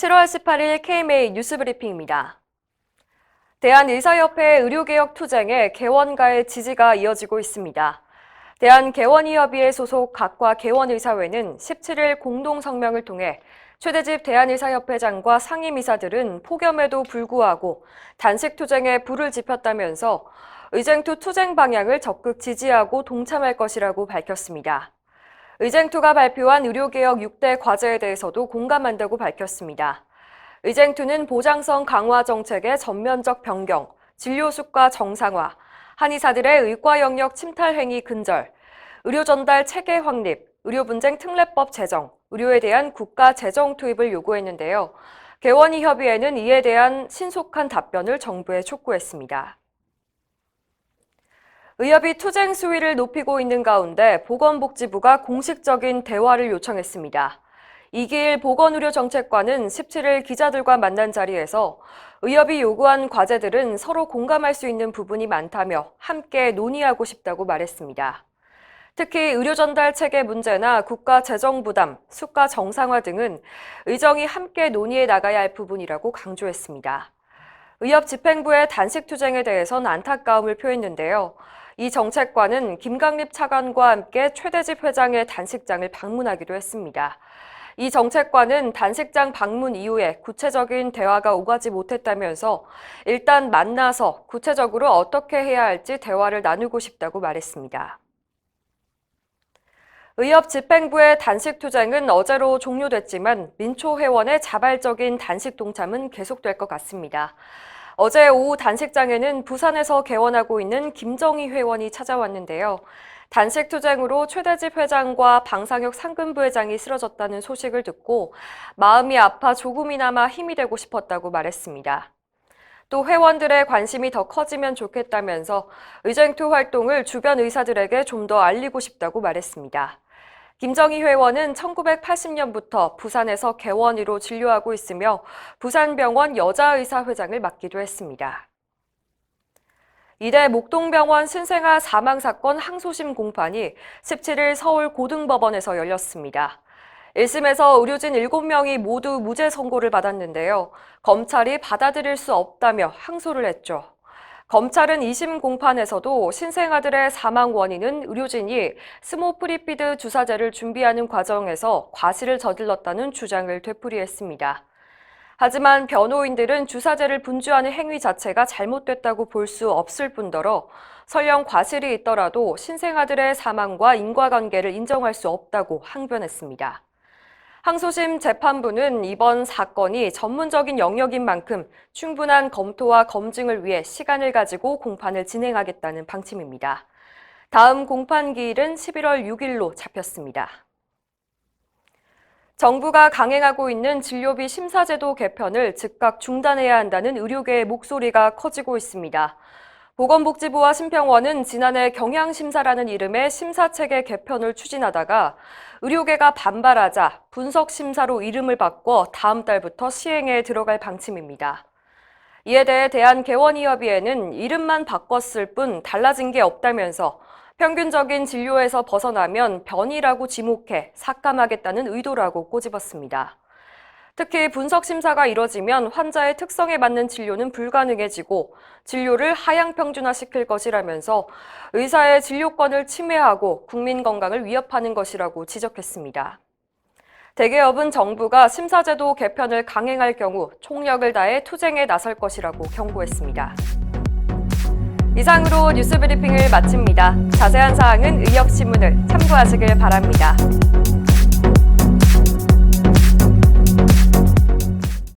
7월 18일 KMA 뉴스브리핑입니다. 대한의사협회 의료개혁 투쟁에 개원가의 지지가 이어지고 있습니다. 대한개원의협의회 소속 각과 개원의사회는 17일 공동성명을 통해 최대집 대한의사협회장과 상임이사들은 폭염에도 불구하고 단식 투쟁에 불을 지폈다면서 의쟁투 투쟁 방향을 적극 지지하고 동참할 것이라고 밝혔습니다. 의쟁투가 발표한 의료개혁 6대 과제에 대해서도 공감한다고 밝혔습니다. 의쟁투는 보장성 강화 정책의 전면적 변경, 진료 수가 정상화, 한의사들의 의과 영역 침탈 행위 근절, 의료 전달 체계 확립, 의료 분쟁 특례법 제정, 의료에 대한 국가 재정 투입을 요구했는데요. 개원의협의회는 이에 대한 신속한 답변을 정부에 촉구했습니다. 의협이 투쟁 수위를 높이고 있는 가운데 보건복지부가 공식적인 대화를 요청했습니다. 이기일 보건의료정책관은 17일 기자들과 만난 자리에서 의협이 요구한 과제들은 서로 공감할 수 있는 부분이 많다며 함께 논의하고 싶다고 말했습니다. 특히 의료 전달 체계 문제나 국가 재정 부담, 수가 정상화 등은 의정이 함께 논의해 나가야 할 부분이라고 강조했습니다. 의협 집행부의 단식 투쟁에 대해선 안타까움을 표했는데요. 이 정책관은 김강립 차관과 함께 최대집 회장의 단식장을 방문하기도 했습니다. 이 정책관은 단식장 방문 이후에 구체적인 대화가 오가지 못했다면서 일단 만나서 구체적으로 어떻게 해야 할지 대화를 나누고 싶다고 말했습니다. 의협 집행부의 단식 투쟁은 어제로 종료됐지만 민초회원의 자발적인 단식 동참은 계속될 것 같습니다. 어제 오후 단식장에는 부산에서 개원하고 있는 김정희 회원이 찾아왔는데요. 단식 투쟁으로 최대집 회장과 방상혁 상근부회장이 쓰러졌다는 소식을 듣고 마음이 아파 조금이나마 힘이 되고 싶었다고 말했습니다. 또 회원들의 관심이 더 커지면 좋겠다면서 의쟁투 활동을 주변 의사들에게 좀 더 알리고 싶다고 말했습니다. 김정희 회원은 1980년부터 부산에서 개원의로 진료하고 있으며 부산병원 여자의사회장을 맡기도 했습니다. 이대 목동병원 신생아 사망 사건 항소심 공판이 17일 서울 고등법원에서 열렸습니다. 1심에서 의료진 7명이 모두 무죄 선고를 받았는데요. 검찰이 받아들일 수 없다며 항소를 했죠. 검찰은 2심 공판에서도 신생아들의 사망 원인은 의료진이 스모프리피드 주사제를 준비하는 과정에서 과실을 저질렀다는 주장을 되풀이했습니다. 하지만 변호인들은 주사제를 분주하는 행위 자체가 잘못됐다고 볼 수 없을 뿐더러 설령 과실이 있더라도 신생아들의 사망과 인과관계를 인정할 수 없다고 항변했습니다. 항소심 재판부는 이번 사건이 전문적인 영역인 만큼 충분한 검토와 검증을 위해 시간을 가지고 공판을 진행하겠다는 방침입니다. 다음 공판 기일은 11월 6일로 잡혔습니다. 정부가 강행하고 있는 진료비 심사제도 개편을 즉각 중단해야 한다는 의료계의 목소리가 커지고 있습니다. 보건복지부와 심평원은 지난해 경향심사라는 이름의 심사체계 개편을 추진하다가 의료계가 반발하자 분석심사로 이름을 바꿔 다음 달부터 시행에 들어갈 방침입니다. 이에 대해 대한개원의협의회는 이름만 바꿨을 뿐 달라진 게 없다면서 평균적인 진료에서 벗어나면 변이라고 지목해 삭감하겠다는 의도라고 꼬집었습니다. 특히 분석심사가 이뤄지면 환자의 특성에 맞는 진료는 불가능해지고 진료를 하향평준화시킬 것이라면서 의사의 진료권을 침해하고 국민 건강을 위협하는 것이라고 지적했습니다. 대개업은 정부가 심사제도 개편을 강행할 경우 총력을 다해 투쟁에 나설 것이라고 경고했습니다. 이상으로 뉴스브리핑을 마칩니다. 자세한 사항은 의협신문을 참고하시길 바랍니다.